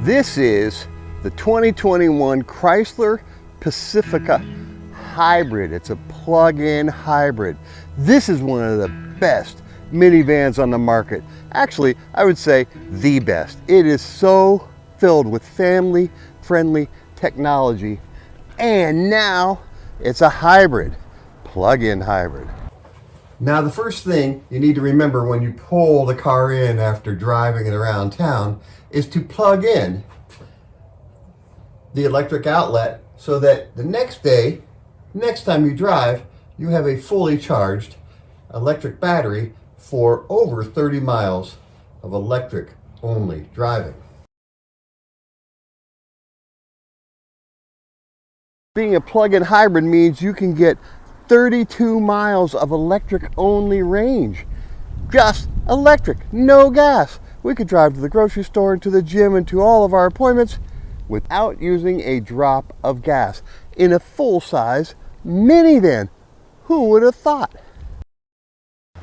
This is the 2021 Chrysler Pacifica Hybrid. It's a plug-in hybrid. This is one of the best minivans on the market. Actually, I would say the best. It is so filled with family-friendly technology, and now it's a hybrid, plug-in hybrid. Now, the first thing you need to remember when you pull the car in after driving it around town is to plug in the electric outlet so that the next day, next time you drive, you have a fully charged electric battery for over 30 miles of electric only driving. Being a plug-in hybrid means you can get 32 miles of electric only range. Just electric, no gas. We could drive to the grocery store and to the gym and to all of our appointments without using a drop of gas in a full-size minivan. Who would have thought?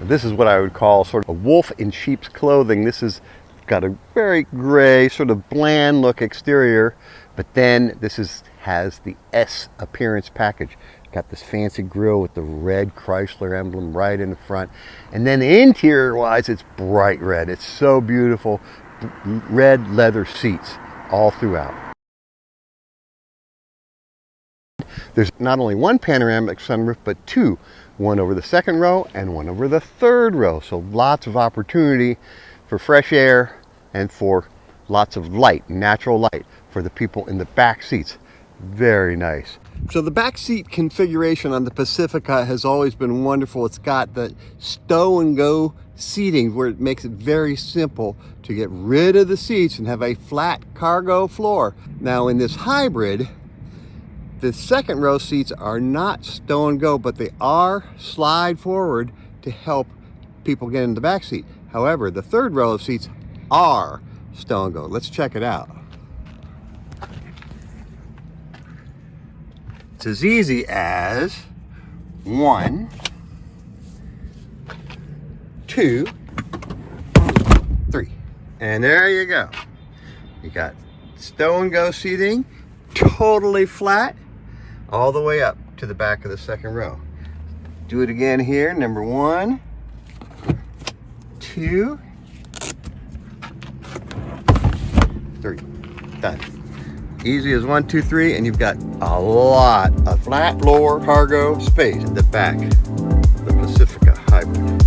This is what I would call sort of a wolf in sheep's clothing. This has got a very gray, sort of bland look exterior, but then this has the S appearance package. Got this fancy grille with the red Chrysler emblem right in the front. And then interior wise, it's bright red. It's so beautiful. Red leather seats all throughout. There's not only one panoramic sunroof, but two. One over the second row and one over the third row. So lots of opportunity for fresh air and for lots of light, natural light for the people in the back seats. Very nice. So the back seat configuration on the Pacifica has always been wonderful. It's got the Stow-and-Go seating where it makes it very simple to get rid of the seats and have a flat cargo floor. Now in this hybrid, the second row seats are not Stow-and-Go, but they are slide forward to help people get in the back seat. However, the third row of seats are Stow-and-Go. Let's check it out. It's as easy as 1, 2, 3. And there you go. You got Stow-and-Go seating, totally flat, all the way up to the back of the second row. Do it again here. Number 1, 2, 3. Done. Easy as 1, 2, 3, and you've got a lot of flat floor cargo space in the back of the Pacifica Hybrid.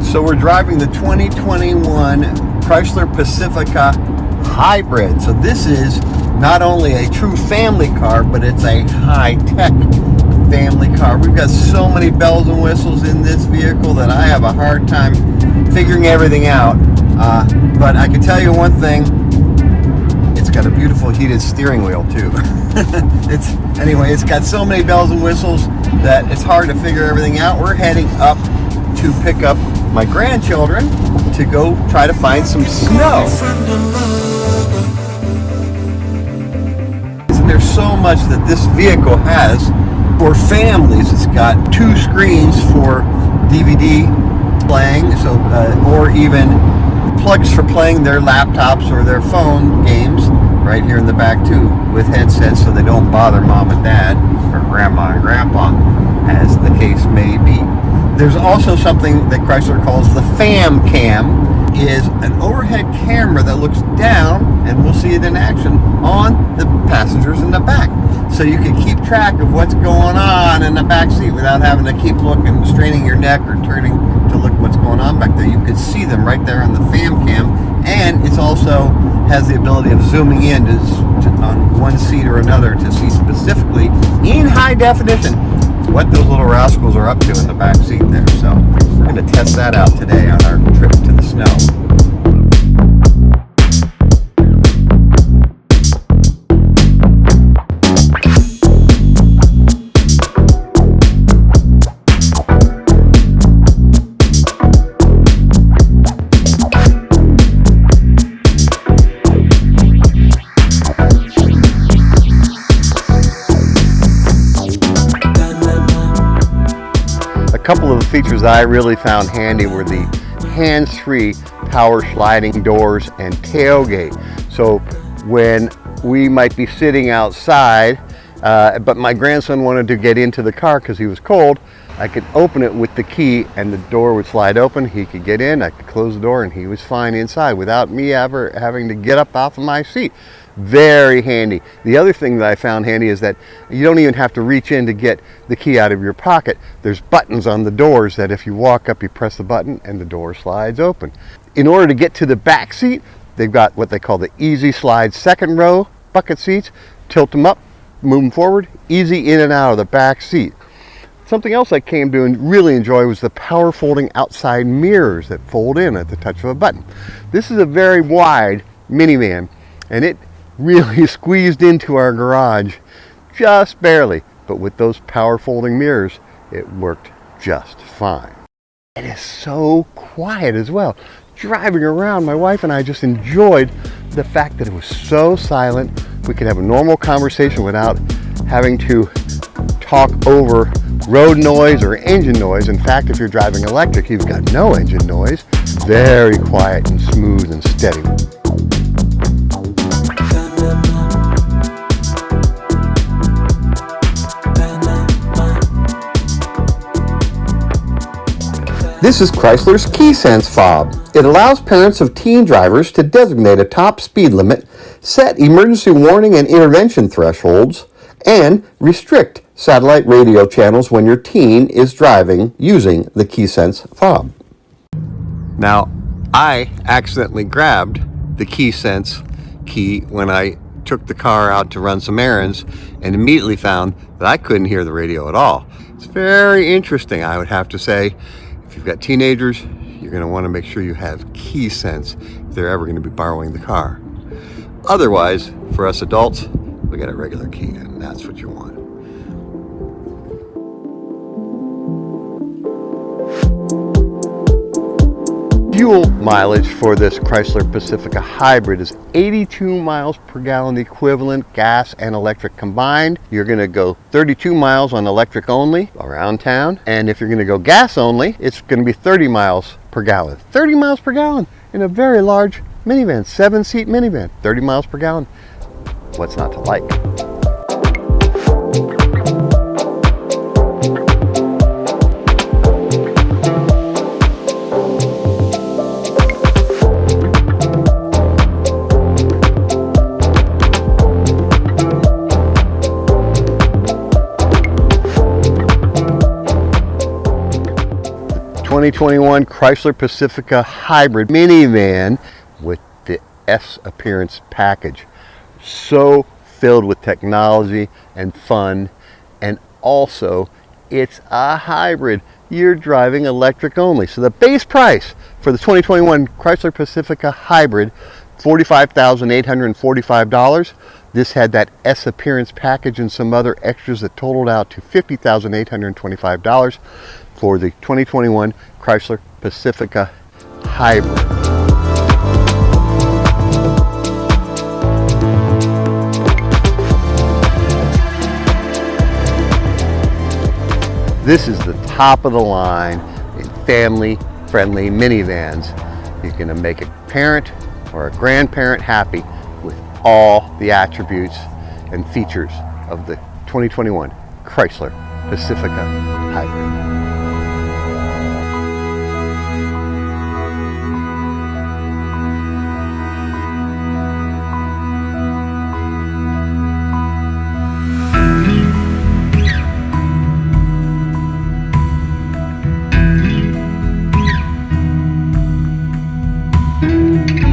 So we're driving the 2021 Chrysler Pacifica Hybrid. So this is not only a true family car, but it's a high-tech family car. We've got so many bells and whistles in this vehicle that I have a hard time figuring everything out. But I can tell you one thing, it's got a beautiful heated steering wheel too. It's got so many bells and whistles that it's hard to figure everything out. We're heading up to pick up my grandchildren to go try to find some snow. There's so much that this vehicle has for families. It's got 2 screens for DVD playing, or even plugs for playing their laptops or their phone games right here in the back too, with headsets so they don't bother mom and dad or grandma and grandpa, as the case may be. There's also something that Chrysler calls the FamCam is an overhead camera that looks down, and we'll see it in action, on the passengers in the back. So you can keep track of what's going on in the back seat without having to keep looking, straining your neck or turning to look what's going on back there. You can see them right there on the FamCam, and it's also has the ability of zooming in on one seat or another to see specifically in high definition what those little rascals are up to in the back seat there. So we're going to test that out today on our trip to the snow. A couple of the features I really found handy were the hands-free power sliding doors and tailgate. So when we might be sitting outside, but my grandson wanted to get into the car because he was cold, I could open it with the key and the door would slide open. He could get in, I could close the door, and he was fine inside without me ever having to get up off of my seat. Very handy. The other thing that I found handy is that you don't even have to reach in to get the key out of your pocket. There's buttons on the doors that if you walk up, you press the button and the door slides open. In order to get to the back seat, they've got what they call the easy slide second row bucket seats. Tilt them up, move them forward, easy in and out of the back seat. Something else I came to and really enjoy was the power folding outside mirrors that fold in at the touch of a button. This is a very wide minivan, and it really squeezed into our garage just barely, but with those power folding mirrors, it worked just fine. It is so quiet as well. Driving around, my wife and I just enjoyed the fact that it was so silent. We could have a normal conversation without having to talk over road noise or engine noise. In fact, if you're driving electric, you've got no engine noise. Very quiet and smooth and steady. This is Chrysler's KeySense Fob. It allows parents of teen drivers to designate a top speed limit, set emergency warning and intervention thresholds, and restrict satellite radio channels when your teen is driving using the KeySense Fob. Now, I accidentally grabbed the KeySense key when I took the car out to run some errands and immediately found that I couldn't hear the radio at all. It's very interesting, I would have to say. If you've got teenagers, you're going to want to make sure you have KeySense if they're ever going to be borrowing the car. Otherwise, for us adults, we got a regular key, and that's what you want. Fuel mileage for this Chrysler Pacifica Hybrid is 82 miles per gallon equivalent, gas and electric combined. You're going to go 32 miles on electric only around town. And if you're going to go gas only, it's going to be 30 miles per gallon. 30 miles per gallon in a very large minivan, 7-seat minivan, 30 miles per gallon. What's not to like? The 2021 Chrysler Pacifica Hybrid minivan with the S Appearance package. So filled with technology and fun, and also it's a hybrid. You're driving electric only. So the base price for the 2021 Chrysler Pacifica Hybrid, $45,845. This had that S Appearance package and some other extras that totaled out to $50,825 for the 2021 Chrysler Pacifica Hybrid. This is the top of the line in family-friendly minivans. You're going to make a parent or a grandparent happy with all the attributes and features of the 2021 Chrysler Pacifica Hybrid. you.